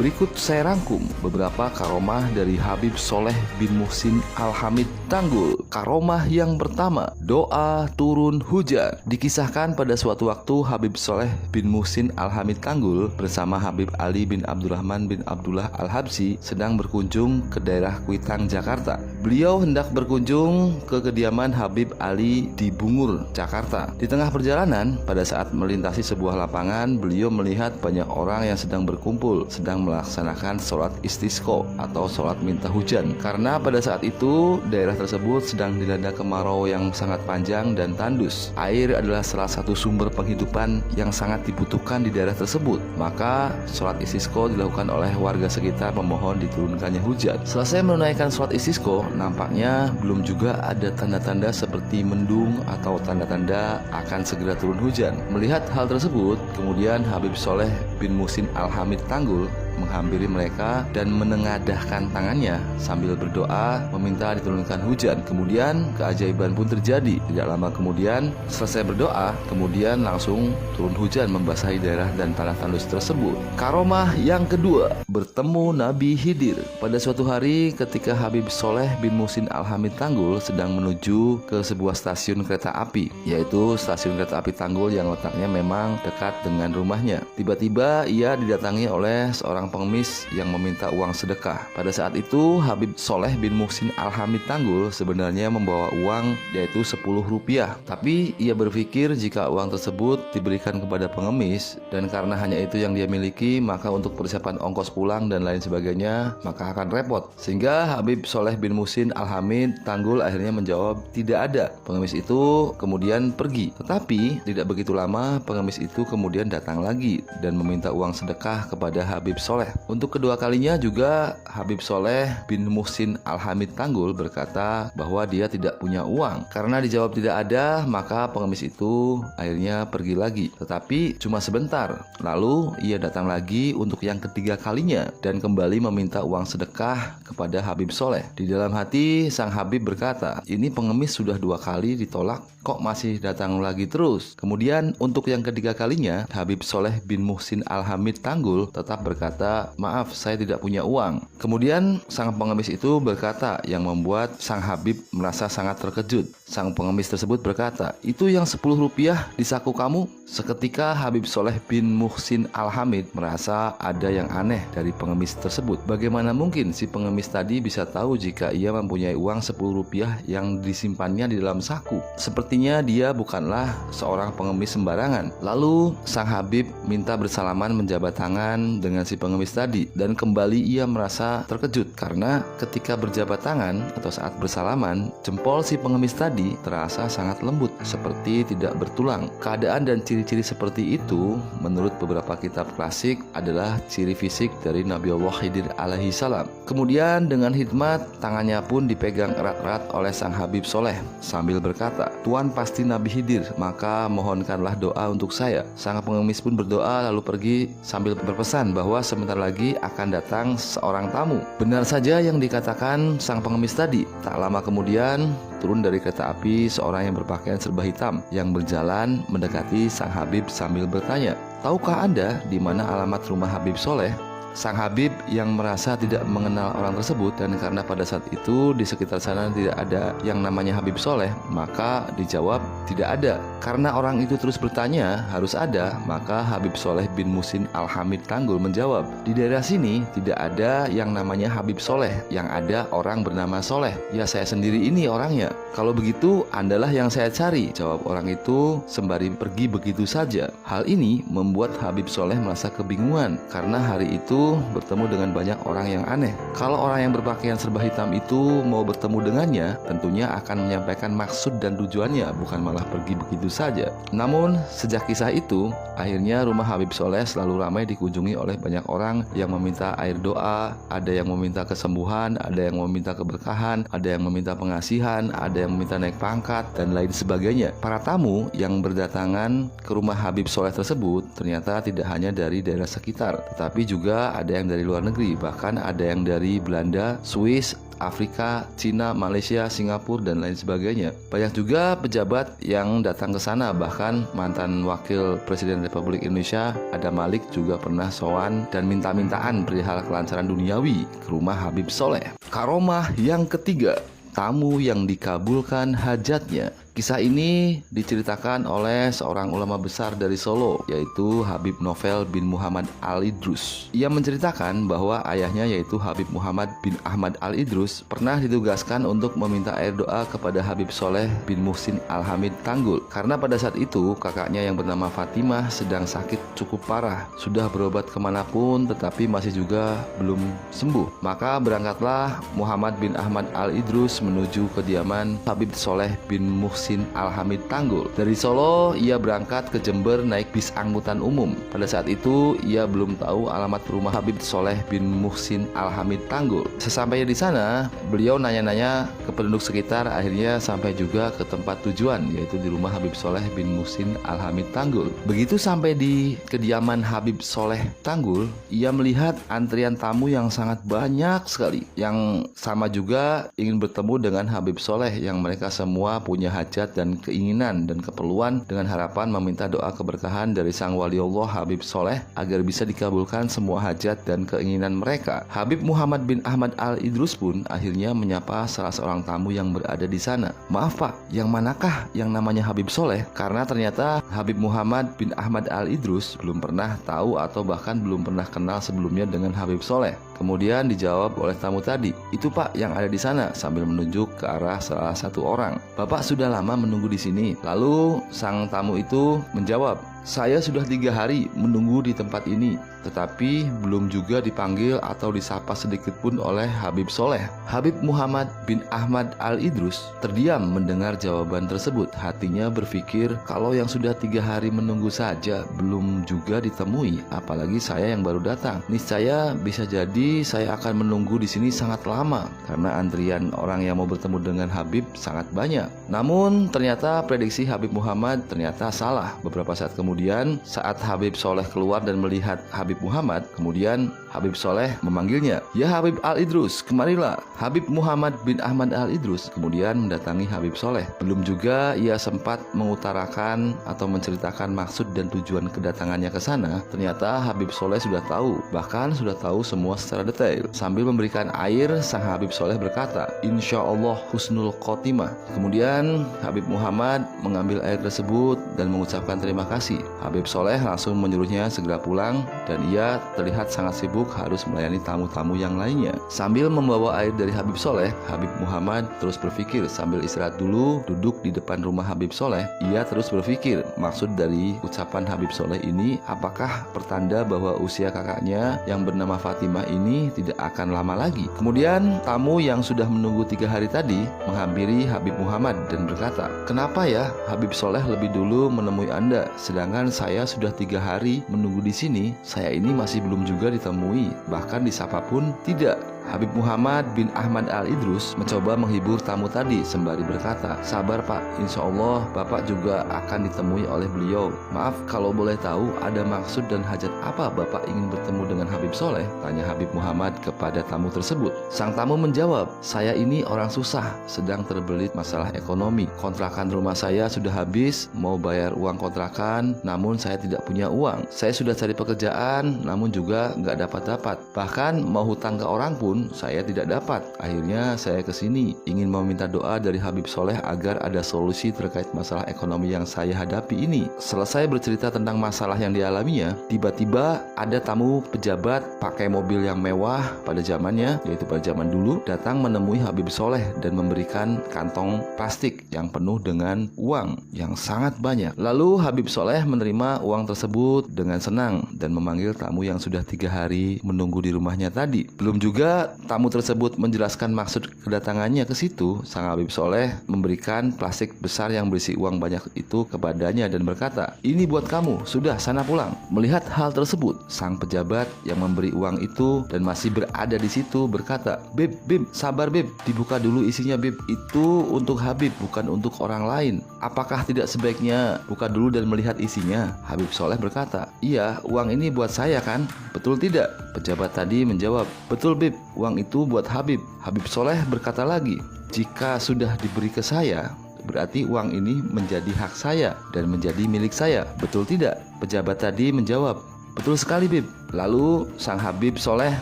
Berikut saya rangkum beberapa karomah dari Habib Soleh bin Muhsin Al-Hamid Tanggul. Karomah yang pertama, doa turun hujan. Dikisahkan pada suatu waktu Habib Soleh bin Muhsin Al-Hamid Tanggul bersama Habib Ali bin Abdurrahman bin Abdullah Al-Habsyi sedang berkunjung ke daerah Kuitang, Jakarta. Beliau hendak berkunjung ke kediaman Habib Ali di Bungur, Jakarta. Di tengah perjalanan, pada saat melintasi sebuah lapangan, beliau melihat banyak orang yang sedang berkumpul, sedang melaksanakan sholat istisqa atau sholat minta hujan. Karena pada saat itu daerah tersebut sedang dilanda kemarau yang sangat panjang dan tandus. Air adalah salah satu sumber penghidupan yang sangat dibutuhkan di daerah tersebut. Maka sholat istisqa dilakukan oleh warga sekitar memohon diturunkannya hujan. Selesai menunaikan sholat istisqa, nampaknya belum juga ada tanda-tanda seperti mendung atau tanda-tanda akan segera turun hujan. Melihat hal tersebut, kemudian Habib Soleh bin Muhsin Al-Hamid Tanggul menghampiri mereka dan menengadahkan tangannya sambil berdoa meminta diturunkan hujan. Kemudian keajaiban pun terjadi. Tidak lama kemudian selesai berdoa, kemudian langsung turun hujan membasahi daerah dan tanah tandus tersebut. Karomah yang kedua, bertemu Nabi Khidir. Pada suatu hari ketika Habib Soleh bin Muhsin Al-Hamid Tanggul sedang menuju ke sebuah stasiun kereta api, yaitu stasiun kereta api Tanggul yang letaknya memang dekat dengan rumahnya. Tiba-tiba ia didatangi oleh seorang pengemis yang meminta uang sedekah. Pada saat itu Habib Soleh bin Muhsin Al-Hamid Tanggul sebenarnya membawa uang yaitu Rp10. Tapi ia berpikir jika uang tersebut diberikan kepada pengemis dan karena hanya itu yang dia miliki, maka untuk persiapan ongkos pulang dan lain sebagainya maka akan repot. Sehingga Habib Soleh bin Muhsin Al-Hamid Tanggul akhirnya menjawab tidak ada. Pengemis itu kemudian pergi. Tetapi tidak begitu lama pengemis itu kemudian datang lagi dan meminta uang sedekah kepada Habib Soleh. Untuk kedua kalinya juga Habib Soleh bin Muhsin Al-Hamid Tanggul berkata bahwa dia tidak punya uang. Karena dijawab tidak ada, maka pengemis itu akhirnya pergi lagi. Tetapi cuma sebentar. Lalu ia datang lagi untuk yang ketiga kalinya dan kembali meminta uang sedekah kepada Habib Soleh. Di dalam hati sang Habib berkata, ini pengemis sudah 2 kali ditolak, kok masih datang lagi terus? Kemudian untuk yang ketiga kalinya Habib Soleh bin Muhsin Al-Hamid Tanggul tetap berkata, maaf saya tidak punya uang. Kemudian sang pengemis itu berkata yang membuat sang Habib merasa sangat terkejut. Sang pengemis tersebut berkata, itu yang Rp10 di saku kamu? Seketika Habib Soleh bin Muhsin Al-Hamid merasa ada yang aneh dari pengemis tersebut. Bagaimana mungkin si pengemis tadi bisa tahu jika ia mempunyai uang Rp10 yang disimpannya di dalam saku? Sepertinya dia bukanlah seorang pengemis sembarangan. Lalu sang Habib minta bersalaman menjabat tangan dengan si pengemis tadi dan kembali ia merasa terkejut karena ketika berjabat tangan atau saat bersalaman, jempol si pengemis tadi terasa sangat lembut seperti tidak bertulang. Keadaan dan ciri-ciri seperti itu menurut beberapa kitab klasik adalah ciri fisik dari Nabi Allah Khidir alaihi salam. Kemudian dengan hikmat tangannya pun dipegang erat-erat oleh sang Habib Soleh sambil berkata, Tuan pasti Nabi Khidir, maka mohonkanlah doa untuk saya. Sang pengemis pun berdoa lalu pergi sambil berpesan bahwa sebentar lagi akan datang seorang tamu. Benar saja yang dikatakan sang pengemis tadi. Tak lama kemudian turun dari kereta api seorang yang berpakaian serba hitam yang berjalan mendekati sang Habib sambil bertanya, tahukah Anda di mana alamat rumah Habib Soleh? Sang Habib yang merasa tidak mengenal orang tersebut dan karena pada saat itu di sekitar sana tidak ada yang namanya Habib Soleh, maka dijawab tidak ada. Karena orang itu terus bertanya harus ada, maka Habib Soleh bin Muhsin Al-Hamid Tanggul menjawab, di daerah sini tidak ada yang namanya Habib Soleh, yang ada orang bernama Soleh. Ya saya sendiri ini orangnya. Kalau begitu Andalah yang saya cari, jawab orang itu sembari pergi begitu saja. Hal ini membuat Habib Soleh merasa kebingungan karena hari itu bertemu dengan banyak orang yang aneh. Kalau orang yang berpakaian serba hitam itu mau bertemu dengannya, tentunya akan menyampaikan maksud dan tujuannya, bukan malah pergi begitu saja. Namun sejak kisah itu, akhirnya rumah Habib Soleh selalu ramai dikunjungi oleh banyak orang yang meminta air doa, ada yang meminta kesembuhan, ada yang meminta keberkahan, ada yang meminta pengasihan, ada yang meminta naik pangkat, dan lain sebagainya. Para tamu yang berdatangan ke rumah Habib Soleh tersebut ternyata tidak hanya dari daerah sekitar, tetapi juga juga ada yang dari luar negeri, bahkan ada yang dari Belanda, Swiss, Afrika, Cina, Malaysia, Singapura, dan lain sebagainya. Banyak juga pejabat yang datang ke sana, bahkan mantan Wakil Presiden Republik Indonesia Adam Malik juga pernah sowan dan minta-mintaan perihal kelancaran duniawi ke rumah Habib Soleh. Karomah yang ketiga, tamu yang dikabulkan hajatnya. Kisah ini diceritakan oleh seorang ulama besar dari Solo, yaitu Habib Novel bin Muhammad Al-Idrus. Ia menceritakan bahwa ayahnya, yaitu Habib Muhammad bin Ahmad Al-Idrus, pernah ditugaskan untuk meminta air doa kepada Habib Soleh bin Muhsin Al-Hamid Tanggul, karena pada saat itu kakaknya yang bernama Fatimah sedang sakit cukup parah, sudah berobat kemanapun tetapi masih juga belum sembuh. Maka berangkatlah Muhammad bin Ahmad Al-Idrus menuju kediaman Habib Soleh bin Muhsin Al-Hamid Tanggul. Dari Solo ia berangkat ke Jember naik bis angkutan umum. Pada saat itu ia belum tahu alamat rumah Habib Soleh bin Muhsin Al-Hamid Tanggul. Sesampainya di sana, beliau nanya-nanya ke penduduk sekitar, akhirnya sampai juga ke tempat tujuan, yaitu di rumah Habib Soleh bin Muhsin Al-Hamid Tanggul. Begitu sampai di kediaman Habib Soleh Tanggul, ia melihat antrian tamu yang sangat banyak sekali, yang sama juga ingin bertemu dengan Habib Soleh, yang mereka semua punya hajat dan keinginan dan keperluan dengan harapan meminta doa keberkahan dari sang waliullah Habib Soleh agar bisa dikabulkan semua hajat dan keinginan mereka. Habib Muhammad bin Ahmad Al-Idrus pun akhirnya menyapa salah seorang tamu yang berada di sana. "Maaf Pak, yang manakah yang namanya Habib Soleh?" Karena ternyata Habib Muhammad bin Ahmad Al-Idrus belum pernah tahu atau bahkan belum pernah kenal sebelumnya dengan Habib Soleh. Kemudian dijawab oleh tamu tadi, "Itu Pak yang ada di sana," sambil menunjuk ke arah salah satu orang. "Bapak sudah lama menunggu di sini." Lalu sang tamu itu menjawab, "Saya sudah 3 hari menunggu di tempat ini, tetapi belum juga dipanggil atau disapa sedikit pun oleh Habib Soleh." Habib Muhammad bin Ahmad Al-Idrus terdiam mendengar jawaban tersebut. Hatinya berpikir, kalau yang sudah 3 hari menunggu saja belum juga ditemui, apalagi saya yang baru datang. Niscaya bisa jadi saya akan menunggu di sini sangat lama, karena antrian orang yang mau bertemu dengan Habib sangat banyak. Namun ternyata prediksi Habib Muhammad ternyata salah. Beberapa saat kemudian, saat Habib Soleh keluar dan melihat Habib Muhammad, kemudian Habib Soleh memanggilnya, "Ya Habib Al-Idrus, kemarilah." Habib Muhammad bin Ahmad Al-Idrus kemudian mendatangi Habib Soleh. Belum juga ia sempat mengutarakan atau menceritakan maksud dan tujuan kedatangannya ke sana, ternyata Habib Soleh sudah tahu, bahkan sudah tahu semua secara detail. Sambil memberikan air, sang Habib Soleh berkata, "Insya Allah husnul khotimah." Kemudian Habib Muhammad mengambil air tersebut dan mengucapkan terima kasih. Habib Soleh langsung menyuruhnya segera pulang, dan ia terlihat sangat sibuk harus melayani tamu-tamu yang lainnya. Sambil membawa air dari Habib Soleh, Habib Muhammad terus berpikir sambil istirahat dulu duduk di depan rumah Habib Soleh. Ia terus berpikir maksud dari ucapan Habib Soleh ini, apakah pertanda bahwa usia kakaknya yang bernama Fatimah ini tidak akan lama lagi. Kemudian tamu yang sudah menunggu 3 hari tadi menghampiri Habib Muhammad dan berkata, "Kenapa ya Habib Soleh lebih dulu menemui Anda, sedangkan saya sudah 3 hari menunggu di sini. Saya ini masih belum juga ditemui, bahkan disapa pun tidak." Habib Muhammad bin Ahmad Al-Idrus mencoba menghibur tamu tadi sembari berkata, "Sabar Pak, insya Allah Bapak juga akan ditemui oleh beliau. Maaf kalau boleh tahu ada maksud dan hajat apa Bapak ingin bertemu dengan Habib Soleh?" tanya Habib Muhammad kepada tamu tersebut. Sang tamu menjawab, "Saya ini orang susah, sedang terbelit masalah ekonomi. Kontrakan rumah saya sudah habis, mau bayar uang kontrakan, namun saya tidak punya uang. Saya sudah cari pekerjaan, namun juga nggak dapat-dapat. Bahkan mau hutang ke orang pun saya tidak dapat. Akhirnya saya kesini ingin meminta doa dari Habib Soleh agar ada solusi terkait masalah ekonomi yang saya hadapi ini." Selesai bercerita tentang masalah yang dialaminya, tiba-tiba ada tamu pejabat pakai mobil yang mewah pada zamannya, yaitu pada zaman dulu, datang menemui Habib Soleh dan memberikan kantong plastik yang penuh dengan uang yang sangat banyak. Lalu Habib Soleh menerima uang tersebut dengan senang dan memanggil tamu yang sudah 3 hari menunggu di rumahnya tadi. Belum juga tamu tersebut menjelaskan maksud kedatangannya ke situ, sang Habib Soleh memberikan plastik besar yang berisi uang banyak itu kepadanya dan berkata, "Ini buat kamu, sudah sana pulang." Melihat hal tersebut, sang pejabat yang memberi uang itu dan masih berada di situ berkata, Bib, sabar Bib, dibuka dulu isinya Bib, itu untuk Habib bukan untuk orang lain. Apakah tidak sebaiknya buka dulu dan melihat isinya?" Habib Soleh berkata, "Iya, uang ini buat saya kan? Betul tidak?" Pejabat tadi menjawab, "Betul Bib, uang itu buat Habib." Habib Soleh berkata lagi, "Jika sudah diberi ke saya, berarti uang ini menjadi hak saya dan menjadi milik saya, betul tidak?" Pejabat tadi menjawab, "Betul sekali Bib." Lalu sang Habib Soleh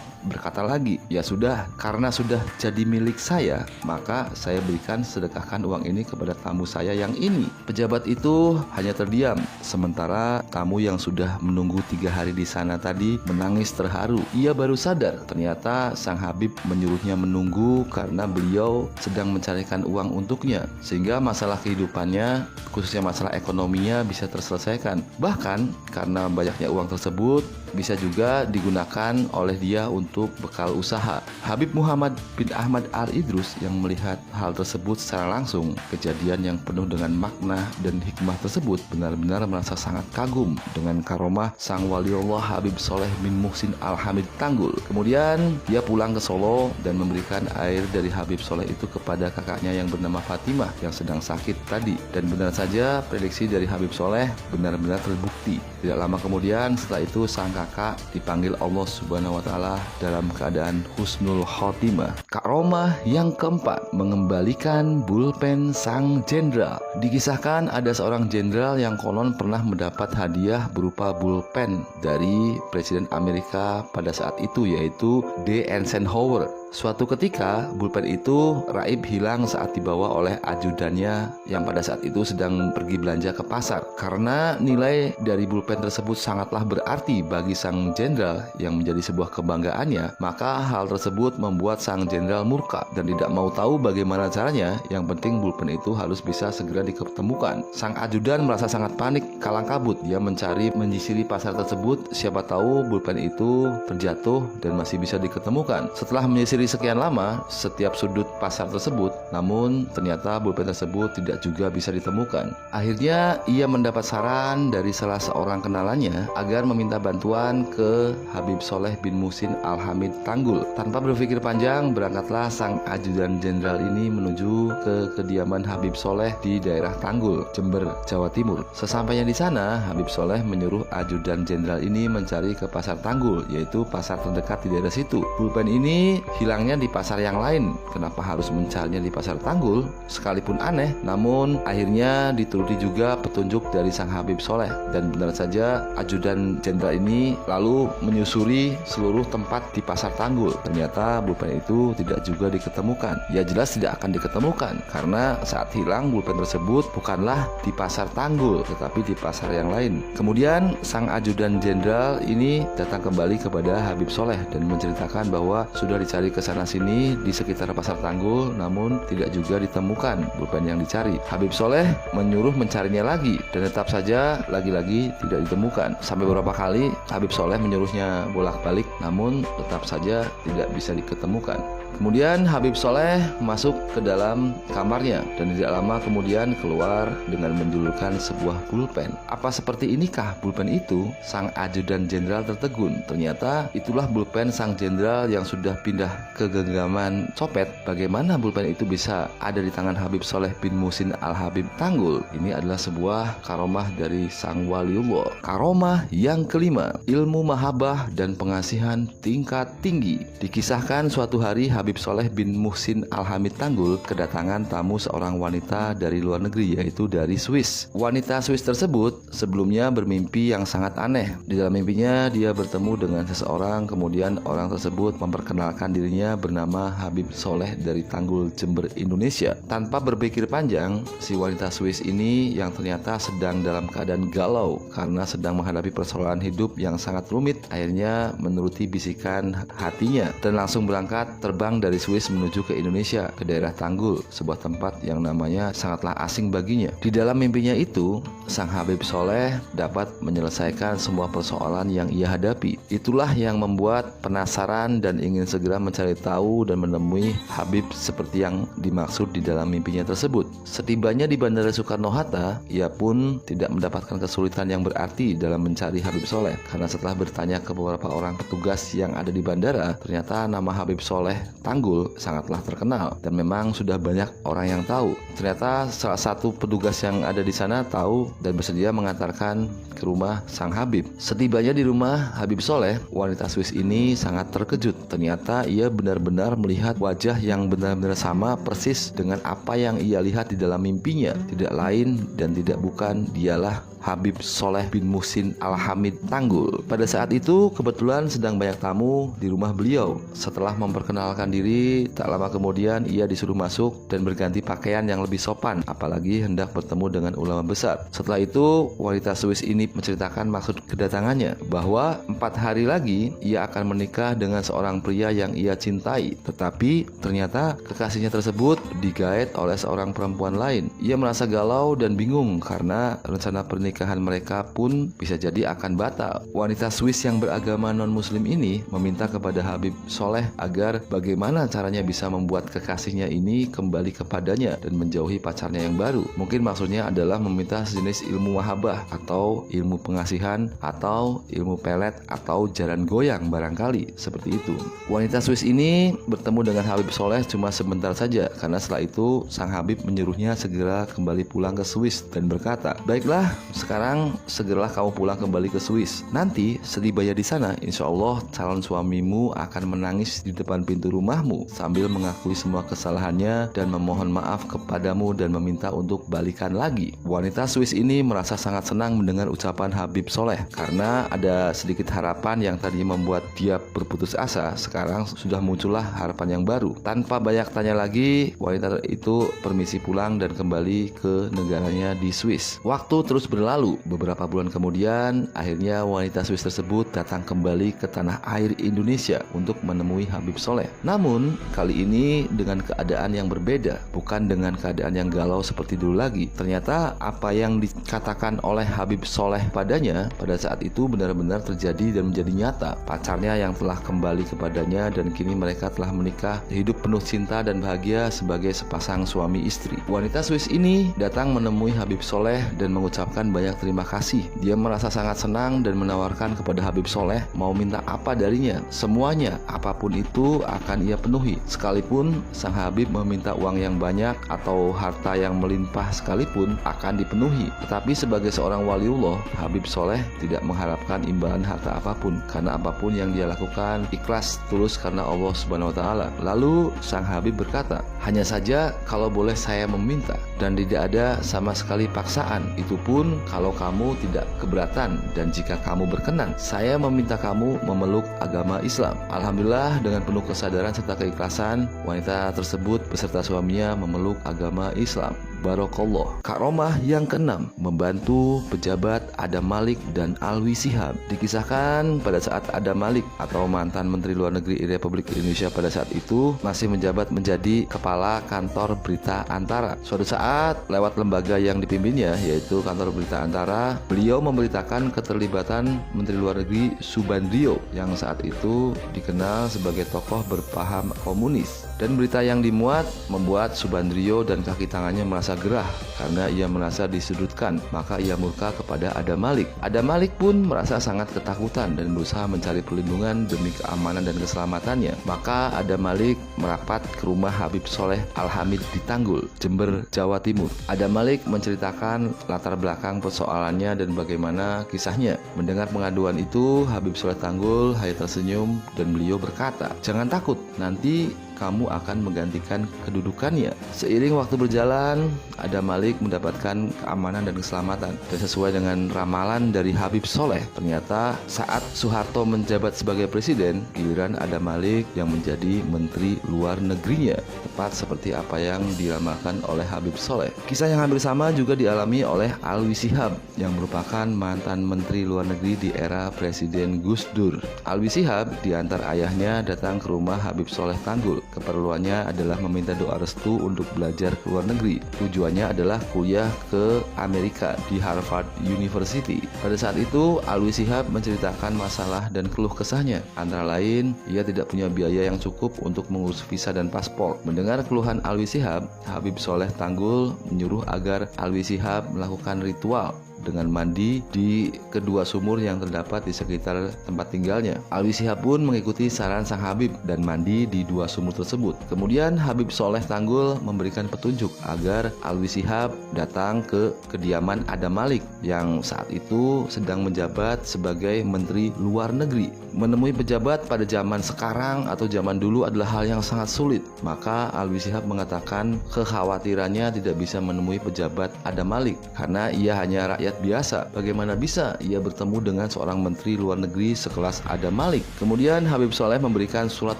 berkata lagi, "Ya sudah, karena sudah jadi milik saya, maka saya berikan sedekahkan uang ini kepada tamu saya yang ini." Pejabat itu hanya terdiam, sementara tamu yang sudah menunggu 3 hari di sana tadi menangis terharu. Ia baru sadar ternyata sang Habib menyuruhnya menunggu karena beliau sedang mencarikan uang untuknya, sehingga masalah kehidupannya, khususnya masalah ekonominya, bisa terselesaikan. Bahkan karena banyaknya uang tersebut bisa juga digunakan oleh dia untuk bekal usaha. Habib Muhammad bin Ahmad Al-Idrus yang melihat hal tersebut secara langsung, kejadian yang penuh dengan makna dan hikmah tersebut, benar-benar merasa sangat kagum dengan karomah sang waliullah Habib Soleh bin Muhsin Al-Hamid Tanggul. Kemudian dia pulang ke Solo dan memberikan air dari Habib Soleh itu kepada kakaknya yang bernama Fatimah yang sedang sakit tadi. Dan benar saja prediksi dari Habib Soleh benar-benar terbukti. Tidak lama kemudian setelah itu sang kakak dipanggil Allah Subhanahu wa Ta'ala dalam keadaan husnul khotimah. Karomah yang keempat, mengembalikan bulpen sang jenderal. Dikisahkan ada seorang jenderal yang konon pernah mendapat hadiah berupa bulpen dari Presiden Amerika pada saat itu, yaitu D. Eisenhower. Suatu ketika bulpen itu raib hilang saat dibawa oleh ajudannya yang pada saat itu sedang pergi belanja ke pasar. Karena nilai dari bulpen tersebut sangatlah berarti bagi sang jenderal yang menjadi sebuah kebanggaannya, maka hal tersebut membuat sang jenderal murka dan tidak mau tahu bagaimana caranya. Yang penting bulpen itu harus bisa segera diketemukan. Sang ajudan merasa sangat panik, kalang kabut. Dia menyisiri pasar tersebut, siapa tahu bulpen itu terjatuh dan masih bisa diketemukan. Setelah menyisiri sekian lama setiap sudut pasar tersebut, namun ternyata bulpen tersebut tidak juga bisa ditemukan. Akhirnya ia mendapat saran dari salah seorang kenalannya agar meminta bantuan ke Habib Soleh bin Muhsin Al-Hamid Tanggul. Tanpa berpikir panjang, berangkatlah sang ajudan jenderal ini menuju ke kediaman Habib Soleh di daerah Tanggul, Jember, Jawa Timur. Sesampainya di sana, Habib Soleh menyuruh ajudan jenderal ini mencari ke pasar Tanggul, yaitu pasar terdekat di daerah situ. Bulpen ini hilangnya di pasar yang lain. Kenapa harus mencarinya di pasar Tanggul? Sekalipun aneh, namun akhirnya dituruti juga petunjuk dari sang Habib Soleh. Dan benar saja ajudan jenderal ini lalu menyusuri seluruh tempat di pasar Tanggul. Ternyata bulpen itu tidak juga diketemukan. Ya jelas tidak akan diketemukan karena saat hilang bulpen tersebut bukanlah di pasar Tanggul tetapi di pasar yang lain. Kemudian sang ajudan jenderal ini datang kembali kepada Habib Soleh dan menceritakan bahwa sudah dicari ke sana sini di sekitar pasar Tanggul, namun tidak juga ditemukan bulpen yang dicari. Habib Soleh menyuruh mencarinya lagi dan tetap saja lagi-lagi tidak ditemukan. Sampai beberapa kali Habib Soleh menyuruhnya bolak-balik, namun tetap saja tidak bisa diketemukan. Kemudian Habib Soleh masuk ke dalam kamarnya dan tidak lama kemudian keluar dengan menjulurkan sebuah pulpen. Apa seperti inikah pulpen itu? Sang ajudan jenderal tertegun. Ternyata itulah pulpen sang jenderal yang sudah pindah ke genggaman copet. Bagaimana pulpen itu bisa ada di tangan Habib Soleh bin Muhsin Al-Hamid Tanggul? Ini adalah sebuah karomah dari sang waliullah. Karomah yang kelima, ilmu mahabbah dan pengasihan tingkat tinggi. Dikisahkan suatu hari Habib Soleh bin Muhsin Al-Hamid Tanggul kedatangan tamu seorang wanita dari luar negeri, yaitu dari Swiss. Wanita Swiss tersebut sebelumnya bermimpi yang sangat aneh. Di dalam mimpinya dia bertemu dengan seseorang, kemudian orang tersebut memperkenalkan dirinya bernama Habib Soleh dari Tanggul, Jember, Indonesia. Tanpa berpikir panjang, si wanita Swiss ini yang ternyata sedang dalam keadaan galau karena sedang menghadapi persoalan hidup yang sangat rumit, akhirnya menuruti bisikan hatinya dan langsung berangkat terbang datang dari Swiss menuju ke Indonesia, ke daerah Tanggul, sebuah tempat yang namanya sangatlah asing baginya. Di dalam mimpinya itu, sang Habib Soleh dapat menyelesaikan semua persoalan yang ia hadapi. Itulah yang membuat penasaran dan ingin segera mencari tahu dan menemui Habib seperti yang dimaksud di dalam mimpinya tersebut. Setibanya di Bandara Soekarno-Hatta, ia pun tidak mendapatkan kesulitan yang berarti dalam mencari Habib Soleh, karena setelah bertanya ke beberapa orang petugas yang ada di bandara, ternyata nama Habib Soleh Tanggul sangatlah terkenal dan memang sudah banyak orang yang tahu. Ternyata salah satu petugas yang ada di sana tahu dan bersedia mengantarkan ke rumah sang Habib. Setibanya di rumah Habib Soleh, wanita Swiss ini sangat terkejut. Ternyata ia benar-benar melihat wajah yang benar-benar sama persis dengan apa yang ia lihat di dalam mimpinya. Tidak lain dan tidak bukan, dialah Habib Soleh bin Muhsin Al-Hamid Tanggul. Pada saat itu kebetulan sedang banyak tamu di rumah beliau. Setelah memperkenalkan diri, tak lama kemudian ia disuruh masuk dan berganti pakaian yang lebih sopan, apalagi hendak bertemu dengan ulama besar. Setelah itu wanita Swiss ini menceritakan maksud kedatangannya, bahwa 4 hari lagi ia akan menikah dengan seorang pria yang ia cintai. Tetapi ternyata kekasihnya tersebut digait oleh seorang perempuan lain. Ia merasa galau dan bingung karena rencana pernikahan mereka pun bisa jadi akan batal. Wanita Swiss yang beragama non-muslim ini meminta kepada Habib Soleh agar bagaimana caranya bisa membuat kekasihnya ini kembali kepadanya dan menjauhi pacarnya yang baru. Mungkin maksudnya adalah meminta sejenis ilmu wahabah atau ilmu pengasihan atau ilmu pelet atau jalan goyang barangkali, seperti itu. Wanita Swiss ini bertemu dengan Habib Soleh cuma sebentar saja, karena setelah itu sang Habib menyuruhnya segera kembali pulang ke Swiss dan berkata, "Baiklah, sekarang segeralah kamu pulang kembali ke Swiss. Nanti setibanya di sana, insya Allah calon suamimu akan menangis di depan pintu rumahmu sambil mengakui semua kesalahannya dan memohon maaf kepadamu dan meminta untuk balikan lagi." Wanita Swiss ini merasa sangat senang mendengar ucapan Habib Soleh, karena ada sedikit harapan yang tadinya membuat dia berputus asa. Sekarang sudah muncullah harapan yang baru. Tanpa banyak tanya lagi, wanita itu permisi pulang dan kembali ke negaranya di Swiss. Waktu terus berlalu. Beberapa bulan kemudian, akhirnya wanita Swiss tersebut datang kembali ke tanah air Indonesia untuk menemui Habib Soleh. Namun kali ini dengan keadaan yang berbeda, bukan dengan keadaan yang galau seperti dulu lagi. Ternyata apa yang dikatakan oleh Habib Soleh padanya pada saat itu benar-benar terjadi dan menjadi nyata. Pacarnya yang telah kembali kepadanya dan kini mereka telah menikah, hidup penuh cinta dan bahagia sebagai sepasang suami istri. Wanita Swiss ini datang menemui Habib Soleh dan mengucapkan banyak terima kasih. Dia merasa sangat senang dan menawarkan kepada Habib Soleh mau minta apa darinya. Semuanya, apapun itu akan ia penuhi. Sekalipun sang Habib meminta uang yang banyak atau harta yang melimpah sekalipun akan dipenuhi. Tetapi sebagai seorang waliullah, Habib Soleh tidak mengharapkan imbalan harta apapun, karena apapun yang dia lakukan ikhlas tulus karena Allah Subhanahu wa taala. Lalu sang Habib berkata, "Hanya saja kalau boleh saya meminta dan tidak ada sama sekali paksaan. Itu pun kalau kamu tidak keberatan dan jika kamu berkenan, saya meminta kamu memeluk agama Islam." Alhamdulillah, dengan penuh kesadaran serta keikhlasan, wanita tersebut beserta suaminya memeluk agama Islam. Barakallah. Karomah yang keenam, membantu pejabat Adam Malik dan Alwi Shihab. Dikisahkan pada saat Adam Malik atau mantan Menteri Luar Negeri Republik Indonesia pada saat itu masih menjabat menjadi kepala kantor berita Antara. Suatu saat lewat lembaga yang dipimpinnya, yaitu kantor berita Antara, beliau memberitakan keterlibatan Menteri Luar Negeri Subandrio yang saat itu dikenal sebagai tokoh berpaham komunis. Dan berita yang dimuat membuat Subandrio dan kaki tangannya merasa gerah karena ia merasa disudutkan. Maka ia murka kepada Adam Malik. Adam Malik pun merasa sangat ketakutan dan berusaha mencari perlindungan demi keamanan dan keselamatannya. Maka Adam Malik merapat ke rumah Habib Soleh Al-Hamid di Tanggul, Jember, Jawa Timur. Adam Malik menceritakan latar belakang persoalannya dan bagaimana kisahnya. Mendengar pengaduan itu, Habib Soleh Tanggul hanya tersenyum dan beliau berkata, "Jangan takut, nanti kamu akan menggantikan kedudukannya." Seiring waktu berjalan, Adam Malik mendapatkan keamanan dan keselamatan. Dan sesuai dengan ramalan dari Habib Soleh, ternyata saat Soeharto menjabat sebagai presiden, giliran Adam Malik yang menjadi menteri luar negerinya, tepat seperti apa yang diramalkan oleh Habib Soleh. Kisah yang hampir sama juga dialami oleh Alwi Shihab yang merupakan mantan menteri luar negeri di era Presiden Gus Dur. Alwi Shihab diantar ayahnya datang ke rumah Habib Soleh Tanggul. Keperluannya adalah meminta doa restu untuk belajar ke luar negeri. Tujuannya adalah kuliah ke Amerika di Harvard University. Pada saat itu, Alwi Shihab menceritakan masalah dan keluh kesahnya. Antara lain, ia tidak punya biaya yang cukup untuk mengurus visa dan paspor. Mendengar keluhan Alwi Shihab, Habib Soleh Tanggul menyuruh agar Alwi Shihab melakukan ritual dengan mandi di kedua sumur yang terdapat di sekitar tempat tinggalnya. Alwi Shihab pun mengikuti saran sang Habib dan mandi di dua sumur tersebut. Kemudian Habib Soleh Tanggul memberikan petunjuk agar Alwi Shihab datang ke kediaman Adam Malik yang saat itu sedang menjabat sebagai Menteri Luar Negeri. Menemui pejabat pada zaman sekarang atau zaman dulu adalah hal yang sangat sulit. Maka Alwi Shihab mengatakan kekhawatirannya tidak bisa menemui pejabat Adam Malik karena ia hanya rakyat biasa. Bagaimana bisa ia bertemu dengan seorang menteri luar negeri sekelas Adam Malik? Kemudian Habib Soleh memberikan surat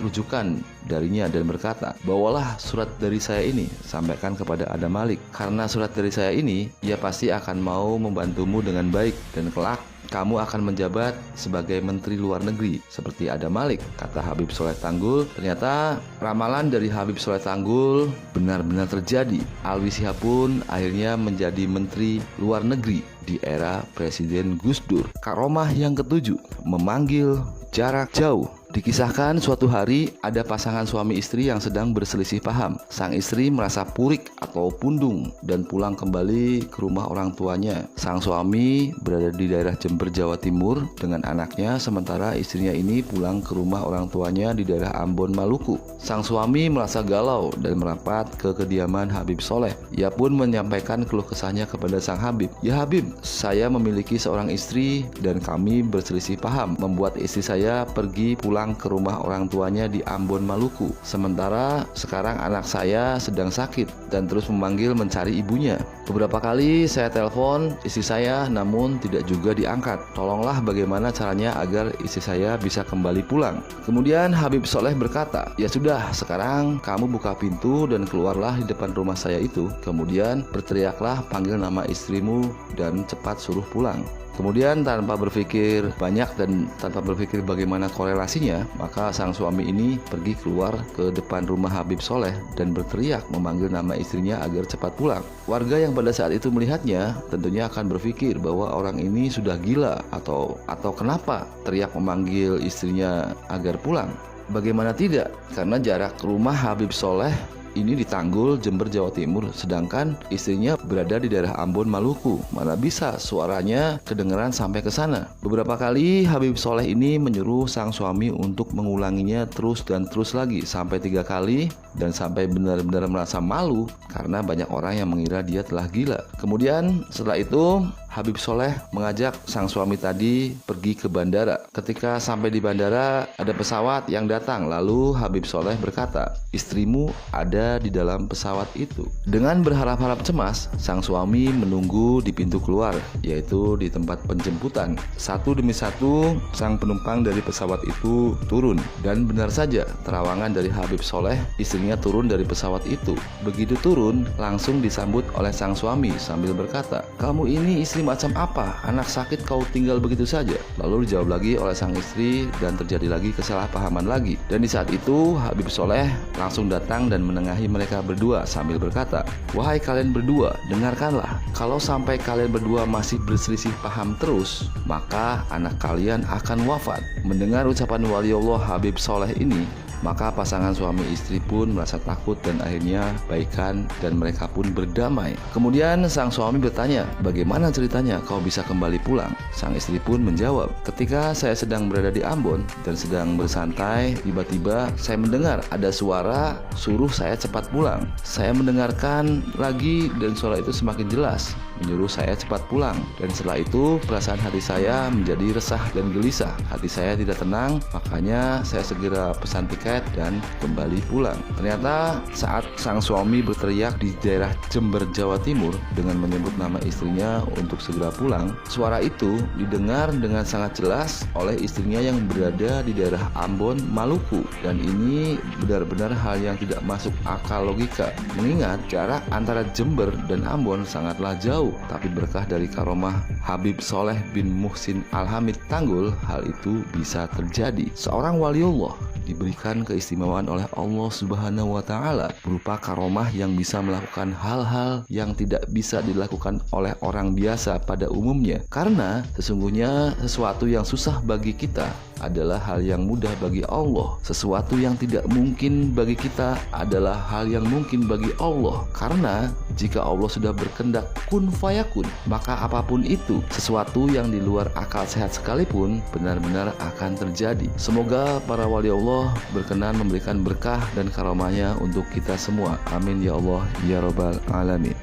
rujukan darinya dan berkata, bawalah surat dari saya ini, sampaikan kepada Adam Malik. Karena surat dari saya ini, ia pasti akan mau membantumu dengan baik dan kelak kamu akan menjabat sebagai Menteri Luar Negeri seperti Adam Malik, kata Habib Soleh Tanggul. Ternyata ramalan dari Habib Soleh Tanggul benar-benar terjadi. Alwi Shihab pun akhirnya menjadi Menteri Luar Negeri di era Presiden Gus Dur. Karomah yang ketujuh, memanggil jarak jauh. Dikisahkan suatu hari ada pasangan suami istri yang sedang berselisih paham. Sang istri merasa purik atau pundung dan pulang kembali ke rumah orang tuanya. Sang suami berada di daerah Jember, Jawa Timur dengan anaknya, sementara istrinya ini pulang ke rumah orang tuanya di daerah Ambon, Maluku. Sang suami merasa galau dan merapat ke kediaman Habib Soleh. Ia pun menyampaikan keluh kesahnya kepada sang Habib. Ya Habib, saya memiliki seorang istri dan kami berselisih paham, membuat istri saya pergi pulang ke rumah orang tuanya di Ambon, Maluku. Sementara sekarang anak saya sedang sakit dan terus memanggil mencari ibunya. Beberapa kali saya telepon istri saya namun tidak juga diangkat. Tolonglah bagaimana caranya agar istri saya bisa kembali pulang. Kemudian Habib Soleh berkata, ya sudah, sekarang kamu buka pintu dan keluarlah di depan rumah saya itu. Kemudian berteriaklah panggil nama istrimu dan cepat suruh pulang. Kemudian tanpa berpikir banyak dan tanpa berpikir bagaimana korelasinya, maka sang suami ini pergi keluar ke depan rumah Habib Soleh dan berteriak memanggil nama istrinya agar cepat pulang. Warga yang pada saat itu melihatnya tentunya akan berpikir bahwa orang ini sudah gila atau kenapa teriak memanggil istrinya agar pulang. Bagaimana tidak? Karena jarak rumah Habib Soleh ini di Tanggul, Jember, Jawa Timur, sedangkan istrinya berada di daerah Ambon, Maluku. Mana bisa suaranya kedengeran sampai ke sana. Beberapa kali Habib Soleh ini menyuruh sang suami untuk mengulanginya terus dan terus lagi sampai 3 kali dan sampai benar-benar merasa malu karena banyak orang yang mengira dia telah gila. Kemudian setelah itu Habib Soleh mengajak sang suami tadi pergi ke bandara. Ketika sampai di bandara ada pesawat yang datang, lalu Habib Soleh berkata, istrimu ada di dalam pesawat itu. Dengan berharap-harap cemas, sang suami menunggu di pintu keluar, yaitu di tempat penjemputan. Satu demi satu sang penumpang dari pesawat itu turun. Dan benar saja, terawangan dari Habib Soleh, istrinya turun dari pesawat itu. Begitu turun, langsung disambut oleh sang suami sambil berkata, kamu ini istri macam apa? Anak sakit kau tinggal begitu saja? Lalu dijawab lagi oleh sang istri dan terjadi lagi kesalahpahaman lagi. Dan di saat itu Habib Soleh langsung datang dan menengahi mereka berdua sambil berkata, wahai kalian berdua, dengarkanlah, kalau sampai kalian berdua masih berselisih paham terus, maka anak kalian akan wafat. Mendengar ucapan waliullah Habib Soleh ini, maka pasangan suami istri pun merasa takut dan akhirnya baikan dan mereka pun berdamai. Kemudian sang suami bertanya, bagaimana ceritanya kau bisa kembali pulang? Sang istri pun menjawab, ketika saya sedang berada di Ambon dan sedang bersantai, tiba-tiba saya mendengar ada suara suruh saya cepat pulang. Saya mendengarkan lagi dan suara itu semakin jelas menyuruh saya cepat pulang. Dan setelah itu perasaan hati saya menjadi resah dan gelisah. Hati saya tidak tenang, makanya saya segera pesan tiket dan kembali pulang. Ternyata saat sang suami berteriak di daerah Jember, Jawa Timur dengan menyebut nama istrinya untuk segera pulang, suara itu didengar dengan sangat jelas oleh istrinya yang berada di daerah Ambon, Maluku. Dan ini benar-benar hal yang tidak masuk akal logika, mengingat jarak antara Jember dan Ambon sangatlah jauh. tahu, tapi berkah dari karomah Habib Soleh bin Muhsin Al-Hamid Tanggul, hal itu bisa terjadi. Seorang waliullah diberikan keistimewaan oleh Allah Subhanahu wa Ta'ala berupa karomah yang bisa melakukan hal-hal yang tidak bisa dilakukan oleh orang biasa pada umumnya, karena sesungguhnya sesuatu yang susah bagi kita adalah hal yang mudah bagi Allah. Sesuatu yang tidak mungkin bagi kita adalah hal yang mungkin bagi Allah, karena jika Allah sudah berkehendak kun fayakun, maka apapun itu, sesuatu yang di luar akal sehat sekalipun benar-benar akan terjadi. Semoga para wali Allah berkenan memberikan berkah dan karomahnya untuk kita semua. Amin ya Allah ya Rabbal Alamin.